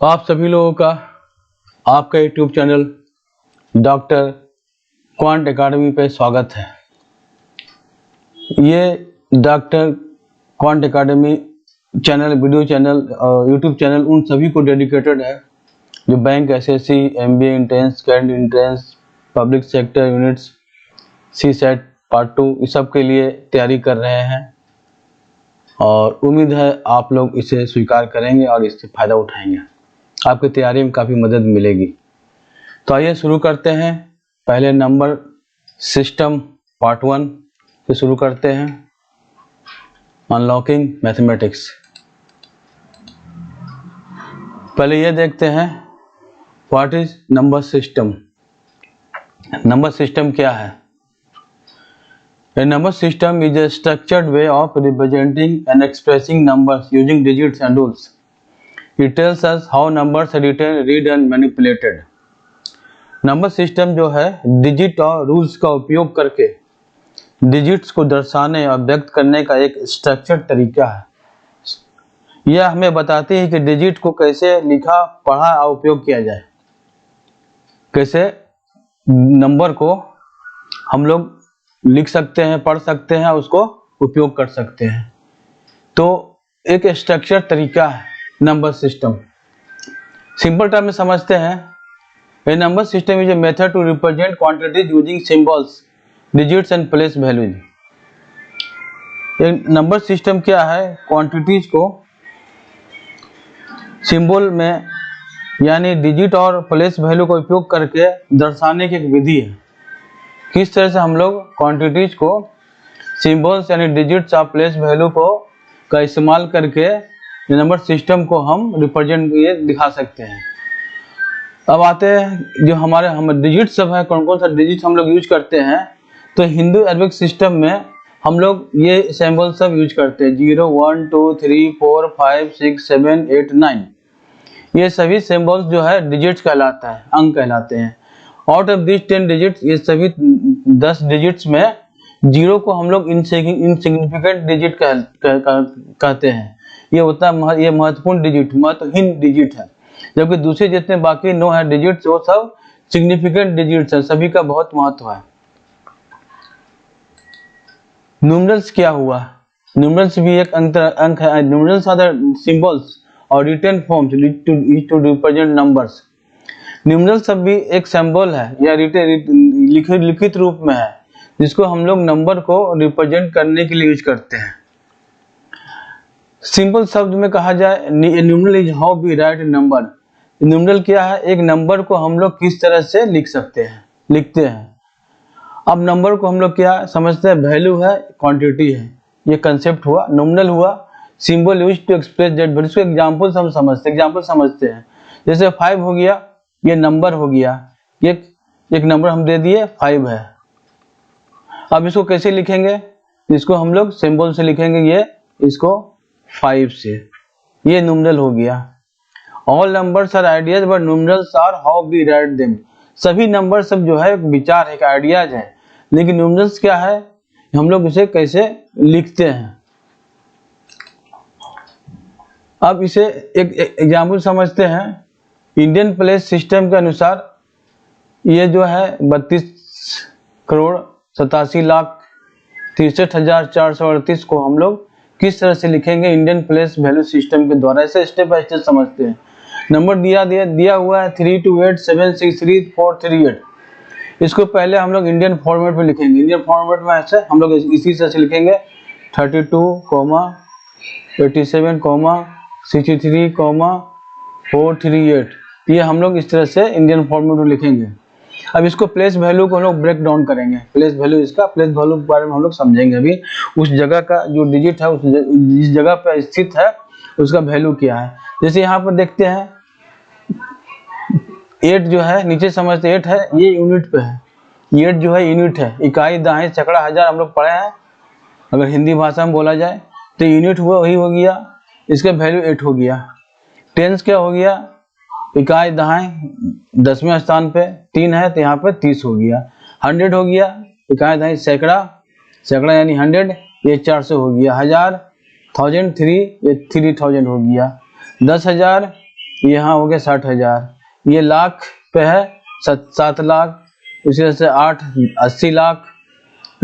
आप सभी लोगों का आपका YouTube channel Doctor Quant Academy पे स्वागत है। ये doctor Quant Academy channel, video channel और यूट्यूब चैनल उन सभी को डेडिकेटेड है जो bank, SSC, MBA entrance, CAT entrance, public sector units, CSAT part 2 इस सब के लिए तैयारी कर रहे हैं और उम्मीद है आप लोग इसे स्वीकार करेंगे और इससे फ़ायदा उठाएंगे। आपकी तैयारी में काफ़ी मदद मिलेगी। तो आइए शुरू करते हैं। पहले नंबर सिस्टम पार्ट 1 से शुरू करते हैं। Unlocking mathematics. पहले ये देखते हैं what is number system. Number system क्या है? A number system is a structured way of representing and expressing numbers using digits and rules. It tells us how numbers are written, read and manipulated. Number system जो है digit और rules का उपयोग करके digits को दर्शाने और व्यक्त करने का एक स्ट्रक्चर्ड तरीका है। यह हमें बताती है कि डिजिट को कैसे लिखा, पढ़ा और उपयोग किया जाए, कैसे नंबर को हम लोग लिख सकते हैं, पढ़ सकते हैं, उसको उपयोग कर सकते हैं। तो एक स्ट्रक्चर तरीका है नंबर सिस्टम। सिंपल टर्म में समझते हैं। A number system is a method to represent quantities using symbols, digits and place values. एक नंबर सिस्टम क्या है? क्वांटिटीज को सिंबल में यानी डिजिट और प्लेस वैल्यू का उपयोग करके दर्शाने की एक विधि है। किस तरह से हम लोग क्वांटिटीज को सिंबल्स यानी डिजिट्स और प्लेस वैल्यू को का इस्तेमाल करके नंबर सिस्टम को हम रिप्रेजेंट दिखा सकते हैं। अब आते हैं जो हमारे डिजिट सब है, कौन कौन सा डिजिट हम लोग यूज करते हैं। तो हिंदू अरबिक सिस्टम में हम लोग ये सिंबल सब यूज करते हैं। 0 1 2 3 4 5 6 7 8 9 ये सभी सिंबल्स जो है डिजिट्स कहलाता है, अंक कहलाते हैं। आउट ऑफ दिस 10 डिजिट्स, ये सभी 10 डिजिट्स में 0 को हम लोग इनसिग्निफिकेंट डिजिट कहते हैं। ये ये महत्वपूर्ण डिजिट, महत्वहीन डिजिट है, जबकि दूसरे जितने बाकी 9 है डिजिट्स वो सब सिग्निफिकेंट डिजिट्स है, सभी का बहुत महत्व है। न्यूमरल्स क्या हुआ? न्यूमरल्स भी एक अंक है। न्यूमरल्स आर द सिंबल्स और written forms to represent numbers. Numeral सब भी एक सिंबल है या लिखित रूप में है, जिसको हम लोग नंबर को रिप्रेजेंट करने के लिए यूज करते हैं। सिंपल शब्द में कहा जाए, numeral is how we write number. Numeral क्या है? एक नंबर को हम लोग किस तरह से लिखते हैं। अब नंबर को हम लोग क्या समझते हैं? वैल्यू है, क्वांटिटी है, ये कंसेप्ट हुआ। नॉमिनल हुआ, symbol use to express that value. इसको एग्जांपल हम समझते हैं। जैसे 5 हो गया, ये नंबर हो गया, एक नंबर हम दे दिए 5 है। अब इसको कैसे लिखेंगे? इसको हम लोग सिंबल से लिखेंगे, ये इसको 5 से, ये न्यूमरल हो गया। All numbers are ideas but numerals are how we write them. सभी नंबर सब जो है विचार है, एक आइडियाज है, लेकिन न्यूमरल्स क्या है? हम लोग इसे कैसे लिखते हैं। अब इसे एक एग्जाम्पल समझते हैं। इंडियन प्लेस सिस्टम के अनुसार ये जो है 32,87,63,438 को हम लोग किस तरह से लिखेंगे इंडियन प्लेस वैल्यू सिस्टम के द्वारा। ऐसे स्टेप बाय स्टेप समझते हैं। नंबर दिया हुआ है 3287634438। इसको पहले हम लोग इंडियन फॉर्मेट में लिखेंगे। इंडियन फॉर्मेट में ऐसे हम लोग इसी तरह से लिखेंगे 32, 87, 63, 438। ये हम लोग इस तरह से इंडियन फॉर्मेट में लिखेंगे। अब इसको प्लेस वैल्यू को हम लोग ब्रेक डाउन करेंगे। प्लेस वैल्यू के बारे में हम लोग समझेंगे। अभी उस जगह का जो डिजिट है, जिस जगह पर स्थित है, उसका वैल्यू क्या है। जैसे यहाँ पर देखते हैं 8 जो है, नीचे समझते 8 है, ये यूनिट पे है। 8 जो है यूनिट है, इकाई, दहाई, सैकड़ा, हजार हम लोग पढ़े हैं। अगर हिंदी भाषा में बोला जाए तो यूनिट हुआ, वही हो गया, इसका वैल्यू 8 हो गया। टेंस क्या हो गया? इकाई, दहाई, 10वें स्थान पे 3 है तो यहाँ पे 30 हो गया। 100 हो गया, इकाई, दहाई, सैकड़ा यानी 100, ये 400 हो गया। 1000, 1003, ये 3000 हो गया। 10,000 यहाँ हो गया 60,000, ये लाख पे है 7 लाख, इसी तरह से 8 80 लाख,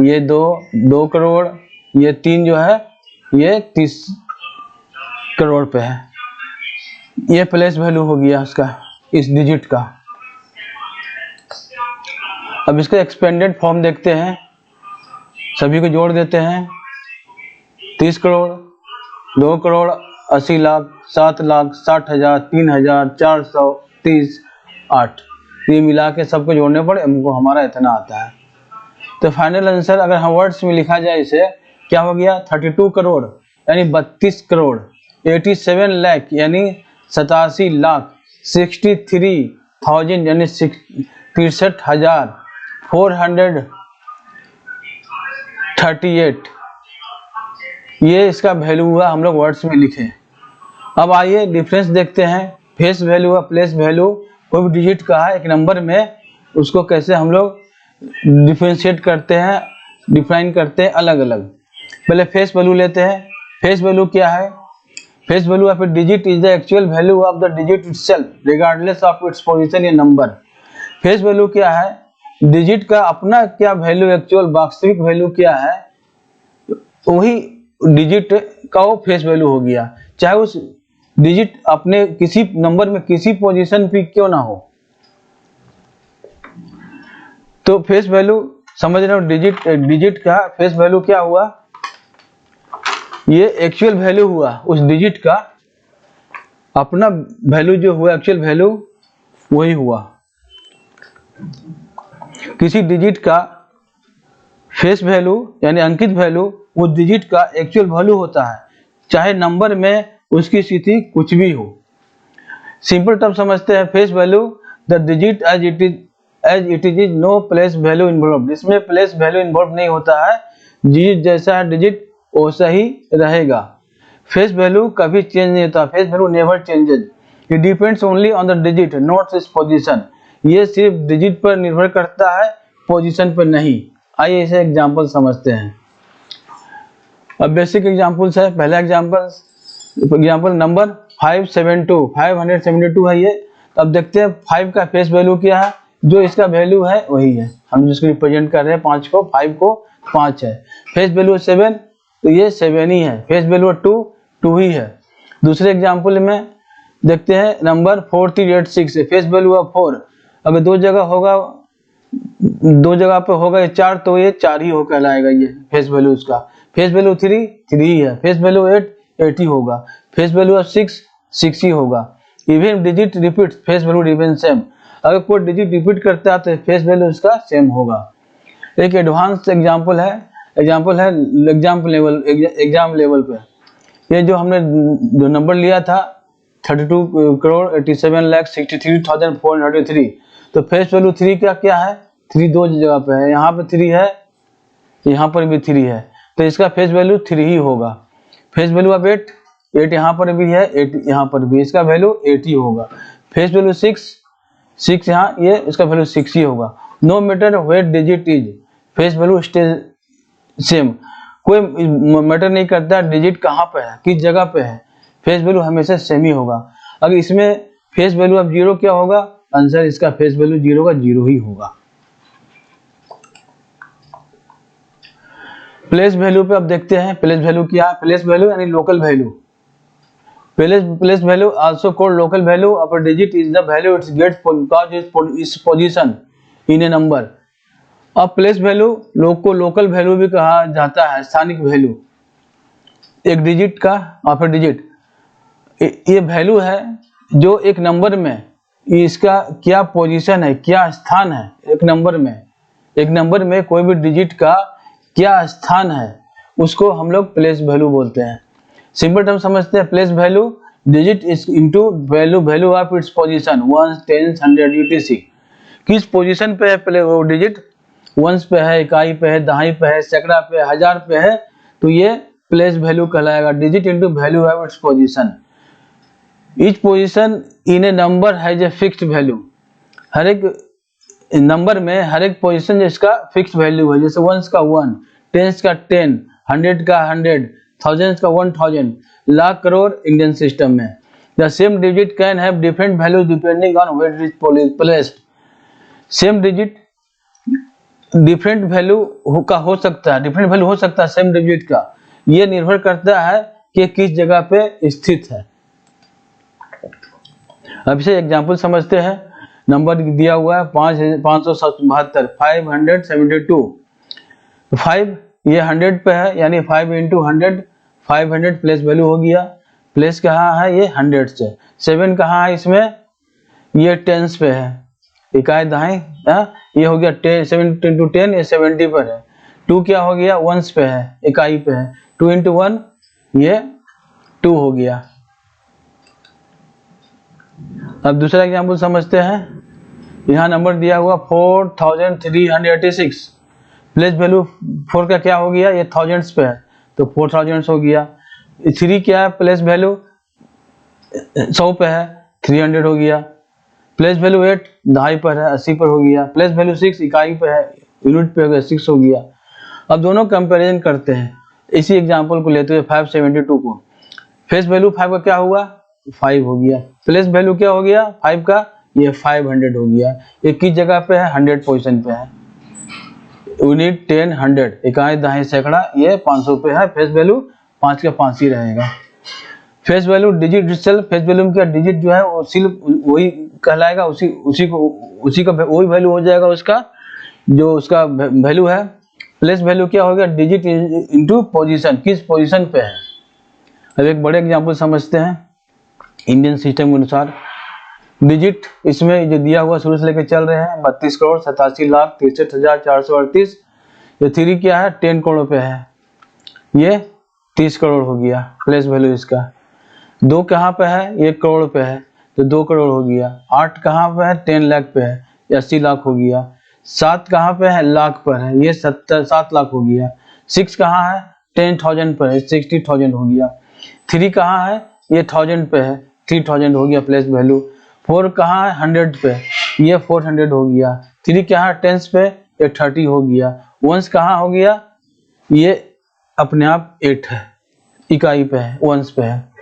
ये 2 करोड़, ये 3 जो है ये 30 करोड़ पे है। ये प्लेस वैल्यू हो गया इसका, इस डिजिट का। अब इसका एक्सपेंडेड फॉर्म देखते हैं, सभी को जोड़ देते हैं। 30 करोड़, 2 करोड़ 80 लाख, 7 लाख, 60,000, 3,000, 430, 8, ये मिला के सबको जोड़ने पर हमको हमारा इतना आता है। तो फाइनल आंसर अगर हम वर्ड्स में लिखा जाए इसे, क्या हो गया? 32 करोड़ यानी 32 करोड़, 87 लाख यानी 87 लाख, 63,000 यानी 63,438, ये इसका वैल्यू हुआ, हम लोग वर्ड्स में लिखे। अब आइए डिफरेंस देखते हैं। फेस वैल्यू और प्लेस वैल्यू, कोई भी डिजिट का है एक नंबर में, उसको कैसे हम लोग डिफरेंशिएट करते हैं, डिफाइन करते हैं अलग अलग। पहले फेस वैल्यू लेते हैं। फेस वैल्यू क्या है? Face value of A digit is the actual value of the digit itself regardless of its position in number. Face value क्या है? डिजिट का अपना क्या वैल्यू, एक्चुअल वास्तविक वैल्यू क्या है, वही डिजिट का वो फेस वैल्यू हो गया, चाहे उस डिजिट अपने किसी नंबर में किसी पोजीशन पे क्यों ना हो। तो फेस वैल्यू समझ रहे हो, डिजिट का फेस वैल्यू क्या हुआ? ये एक्चुअल वैल्यू हुआ उस डिजिट का, अपना वैल्यू जो हुआ एक्चुअल वैल्यू वही हुआ। किसी डिजिट का फेस वैल्यू यानी अंकित वैल्यू वो डिजिट का एक्चुअल वैल्यू होता है, चाहे नंबर में उसकी स्थिति कुछ भी हो। सिंपल टर्म समझते हैं, face value the digit as it is no place value involve. इसमें प्लेस वैल्यू इन्वॉल्व नहीं होता है, डिजिट जैसा है डिजिट वैसा ही रहेगा। फेस वैल्यू कभी चेंज नहीं होता, face value never changes, it depends only on the digit not its position. ये सिर्फ डिजिट पर निर्भर करता है, पोजीशन पर नहीं। आइए इसे एग्जांपल समझते हैं। अब बेसिक एग्जांपल्स है। पहला एग्जांपल नंबर 572 है ये। अब देखते हैं 5 का फेस वैल्यू क्या है, जो इसका वैल्यू है वही है, हम जिसको रिप्रेजेंट कर रहे हैं 5 को 5 है। फेस वैल्यू 7 तो ये 7 ही है। फेस वैल्यू 2 ही है। दूसरे एग्जांपल में देखते हैं नंबर 4386 है, फेस वैल्यू 4। अगर दो जगह पे होगा ये 4 तो ये 4 ही हो कहलाएगा ये फेस वैल्यू इसका। फेस वैल्यू 3 ही है। फेस वैल्यू 8 ही होगा। फेस वैल्यू 6 ही होगा। Even digit repeat face value remain same. अगर कोई डिजिट रिपीट करता है तो फेस वैल्यू इसका सेम होगा। एक एडवांस एग्जांपल है एग्जाम लेवल पे। ये जो हमने जो नंबर लिया था 32 करोड़ 87 लाख 63,403, तो फेस वैल्यू 3 का क्या है? 3 दो जगह पे है, यहाँ पे 3 है, यहाँ पर भी 3 है, तो इसका फेस वैल्यू 3 ही होगा। फेस वैल्यू ऑफ 8 यहाँ पर भी है, 8 यहाँ पर भी, इसका वैल्यू 8 ही होगा। फेस वैल्यू 6 यहाँ, ये इसका वैल्यू 6 ही होगा। No matter where digit is, face value stay same. कोई मैटर नहीं करता डिजिट कहाँ पे है, किस जगह पे है, फेस वैल्यू हमेशा सेम ही होगा। अगर इसमें फेस वैल्यू ऑफ 0 क्या होगा? आंसर इसका फेस वैल्यू 0 का 0 ही होगा। प्लेस वैल्यू पे अब देखते हैं। प्लेस वैल्यू क्या है? प्लेस वैल्यू यानी local value. Place value also called local value of a digit is the value its gets because its position in a number. अब प्लेस वैल्यू को लोकल वैल्यू भी कहा जाता है, स्थानिक वैल्यू एक डिजिट का ऑफ अ डिजिट। ये वैल्यू है जो एक नंबर में इसका क्या पोजीशन है, क्या स्थान है। एक नंबर में कोई भी डिजिट का क्या स्थान है, उसको हम लोग प्लेस वैल्यू बोलते हैं। सिंपल टर्म समझते हैं। Place value digit is into value of its position 1 10 100 etc। किस पोजीशन पे है वो डिजिट? वंस पे है, इकाई पे है, दहाई पे है, सैकड़ा पे है, हजार पे है, तो ये प्लेस वैल्यू कहलाएगा। Digit into value of its position. Each position in a number has a fixed value. हर एक नंबर में हर एक पोजीशन जिसका फिक्स्ड वैल्यू है, जैसे वंस का 1, टेंस का 10, 100 का 100, थाउजेंड्स का 1000, लाख करोड़ इंडियन सिस्टम में। The same digit can have different values depending on where it is placed. Same digit different value का हो सकता है, डिफरेंट वैल्यू हो सकता है सेम डिजिट का, ये निर्भर करता है कि किस जगह पे स्थित है। अब इसे एग्जाम्पल समझते हैं। नंबर दिया हुआ है 572, 572। 5 ये 100 पे है, यानी 5 इंटू 100, 500 प्लेस वैल्यू हो गया। प्लेस कहाँ है, ये 100 से। 7 कहाँ है इसमें, ये टेंस पे है, इकाई दहाई, ये हो गया 7 इंटू 10, ये 70 पर है। 2 क्या हो गया, वंस पे है, इकाई पे है। 2 इंटू 1 ये 2 हो गया। अब दूसरा एग्जाम्पल समझते हैं। यहाँ नंबर दिया हुआ 4386, प्लेस वैल्यू 4 का क्या हो गया, ये थाउजेंड्स पे है तो 4000 हो गया। 3 क्या है, प्लेस वैल्यू 100 पे है, 300 हो गया। प्लेस वैल्यू 8 दहाई पर है, 80 पर हो गया। प्लेस वैल्यू 6 इकाई पे है, यूनिट पे हो गया, 6 हो गया। अब दोनों कंपैरिजन करते हैं। इसी एग्जांपल को लेते हुए 572 को, फेस वैल्यू 5 का क्या हुआ, 5 हो गया। प्लेस वैल्यू क्या हो गया 5 का, ये 500 हो गया। ये किस जगह पे है, 100 पोजीशन पे है। यूनिट 10 100, इकाई दहाई सैकड़ा, ये 500 पे है। फेस वैल्यू 5 का 5 ही रहेगा। Face value digit itself, face value का डिजिट जो है वो सिर्फ वही कहलाएगा, उसी का वही वैल्यू हो जाएगा उसका, जो उसका वैल्यू है। प्लेस वैल्यू क्या हो गया, डिजिट इनटू पोजीशन, किस पोजीशन पे है। अब एक बड़े एग्जांपल समझते हैं। इंडियन सिस्टम के अनुसार डिजिट इसमें जो दिया हुआ शुरू से लेकर चल रहे हैं 32,87,63,438। ये 3 क्या है, 10 करोड़ पे है, ये 30 करोड़ हो गया प्लेस वैल्यू इसका। 2 कहाँ पे है, 1 करोड़ पे है तो 2 करोड़ हो गया। 8 कहाँ पे है, 10 लाख पे है, 80 लाख हो गया। 7 कहाँ पे है, लाख पर है, ये 7 लाख हो गया। 6 कहाँ है, 10,000 पर है, 60,000 हो गया। 3 कहाँ है, ये 1000 पे है, 3000 हो गया प्लेस वैल्यू। 4 कहाँ है, 100 पे, ये 400 हो गया। 3 कहाँ है, 10 पे, ये 30 हो गया। 1 कहाँ हो गया, ये अपने आप 8 है, इकाई पे है, 1 पे है।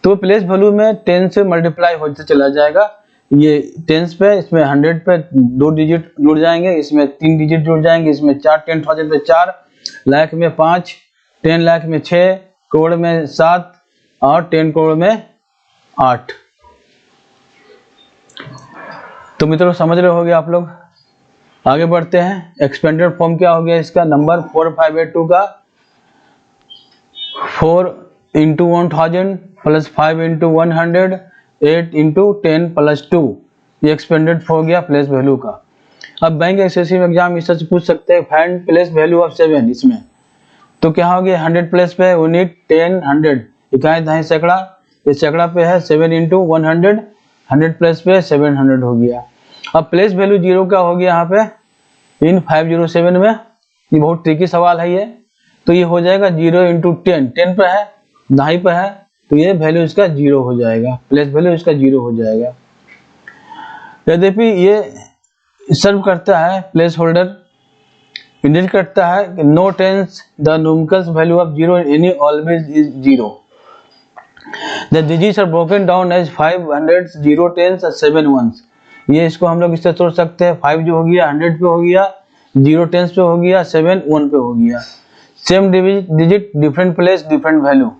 तो प्लेस वैल्यू में 10 से मल्टीप्लाई होते चला जाएगा। ये 10 पे, इसमें 100 पे 2 डिजिट जुड़ जाएंगे, इसमें 3 डिजिट जुड़ जाएंगे, इसमें 4, 10,000 पे 4, लाख में 5, 10 लाख में 6, करोड़ में 7 और 10 करोड़ में 8। तो मित्रों समझ रहे होगे आप लोग। आगे बढ़ते हैं। एक्सपेंडेड फॉर्म क्या हो गया इसका, नंबर 4582 का 4 into 1000 plus 5 into 100, 8 into 10 plus 2, ये एक्सपेंडेड हो गया प्लेस वैल्यू का। अब बैंक एसएससी एग्जाम इससे पूछ सकते हैं फाइंड प्लेस वैल्यू ऑफ 7 इसमें, तो क्या हो गया 100 प्लेस पे यूनिट 10 100, इकाई दहाई सैकड़ा, ये सैकड़ा पे है 7 इंटू 100, 100 प्लेस पे 700 हो गया। अब प्लेस वैल्यू 0 का हो गया यहाँ पे इन 507 में, ये बहुत ट्रिकी सवाल है ये। तो ये हो जाएगा 0 इंटू 10, 10 पे है, दहाई पे है, तो ये वैल्यू इसका 0 हो जाएगा, प्लेस वैल्यू इसका 0 हो जाएगा। यद्यपि ये सर्व करता है प्लेस होल्डर, इंडिकेट करता है कि no tens the numerical value of 0 any always is 0। The digits are broken down as 500, 0 tens और 7 वंस। ये इसको हम लोग इससे सोच सकते हैं, 5 जो हो गया 100 पे हो गया, 0 टेंस पे हो गया, 7 1 पे हो गया। Same digit different place different value,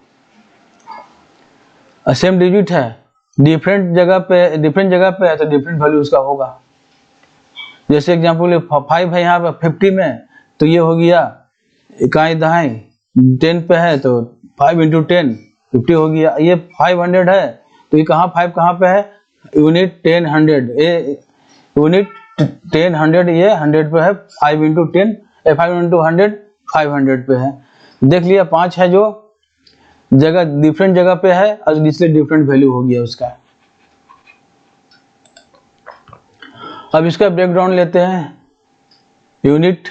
same digit है डिफरेंट जगह पे है तो डिफरेंट वैल्यू उसका होगा। जैसे एग्जांपल 5 है यहाँ पे 50 में, तो ये हो गया इकाई दहाई 10 पे है तो 5 इंटू 10 50 हो गया। ये 500 है तो ये कहाँ 5 कहाँ पे है, यूनिट 10 100, ये यूनिट 10 100, ये 100 पे है, 5 इंटू 10 5 इंटू 100 500 पे है। देख लिया 5 है जो जगह डिफरेंट जगह पे है और इसलिए डिफरेंट वैल्यू हो गया उसका। अब इसका ब्रेकडाउन लेते हैं। यूनिट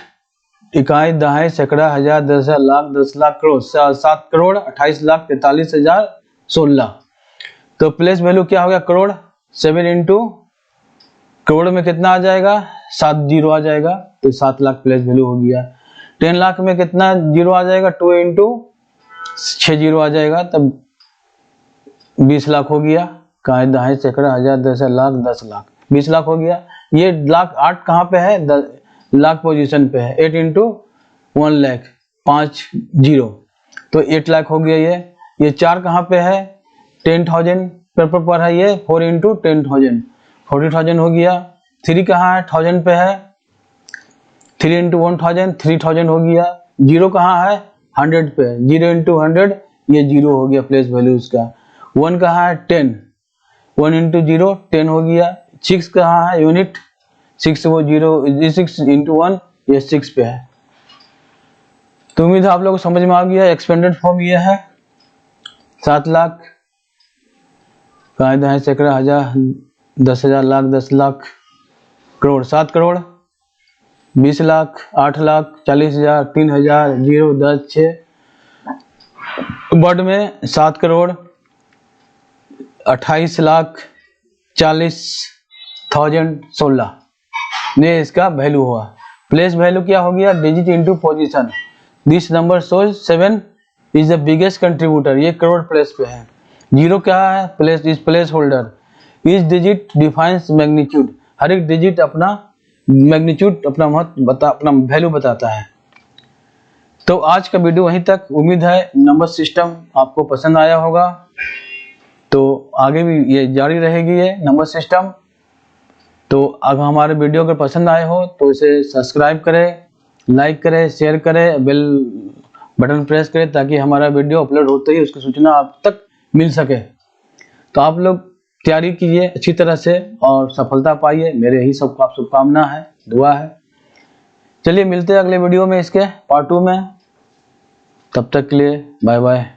इकाई दहाई सैकड़ा हजार 10,000 लाख 10 लाख करोड़ 7 करोड़ 28 लाख 43,000 16। तो प्लेस वैल्यू क्या हो गया करोड़, 7 इंटू करोड़ में कितना आ जाएगा 7 जीरो आ जाएगा, तो 7 लाख प्लेस वैल्यू हो गया। 10 लाख में कितना जीरो आ जाएगा, 2 इंटू 6 जीरो आ जाएगा, तब 20 लाख हो गया। कहाँ है, दहाई, सैकड़ा, हजार, 10 लाख, 10 लाख, 20 लाख हो गया। ये लाख 8 कहाँ पे है, लाख पोजीशन पे है। 8 इंटू 1 लाख, 5 जीरो, तो 8 लाख हो गया। ये 4 कहाँ पे है, 10,000 पर है। ये 4 इंटू 10,000, 40,000 हो गया। 3 कहाँ है, 1000 पे है, 3 इंटू 1000, 3000 हो गया। 0 कहाँ है, 100 पे, 0 इंटू 100, ये 0 हो गया प्लेस वैल्यू उसका। 1 कहाँ है, 10, 1 इंटू 0, 10 हो गया। 6 कहाँ है, यूनिट, 6 वो 0, 6 इंटू 1, ये 6 पे है। तो उम्मीद है आप लोगों को समझ में आ गया। एक्सपेंडेड फॉर्म ये है 7 लाख, कहाँ है, सैकड़ा, हजार, 10,000, लाख, 10 लाख, करोड़, 7 करोड़, 20 लाख, 8 लाख, 40,000, 3,000, 0, 10, 6, वर्ड में 7 करोड़, 28 लाख, 40,000, 16, ये इसका वैल्यू हुआ। प्लेस वैल्यू क्या हो गया, digit into position. This number shows 7 is the biggest contributor, ये करोड़ प्लेस पे है। 0 क्या है, place is place holder. Each digit defines magnitude, हर एक डिजिट अपना मैग्नीट्यूड, अपना महत्व अपना वैल्यू बताता है। तो आज का वीडियो वहीं तक। उम्मीद है नंबर सिस्टम आपको पसंद आया होगा। तो आगे भी ये जारी रहेगी ये नंबर सिस्टम। तो अगर हमारे वीडियो अगर पसंद आए हो तो इसे सब्सक्राइब करें, लाइक करें, शेयर करें, बेल बटन प्रेस करें, ताकि हमारा वीडियो अपलोड होते ही उसकी सूचना आप तक मिल सके। तो आप लोग तैयारी कीजिए अच्छी तरह से और सफलता पाइए, मेरे यही सबको आप शुभकामना है, दुआ है। चलिए मिलते हैं अगले वीडियो में, इसके पार्ट 2 में। तब तक के लिए बाय बाय।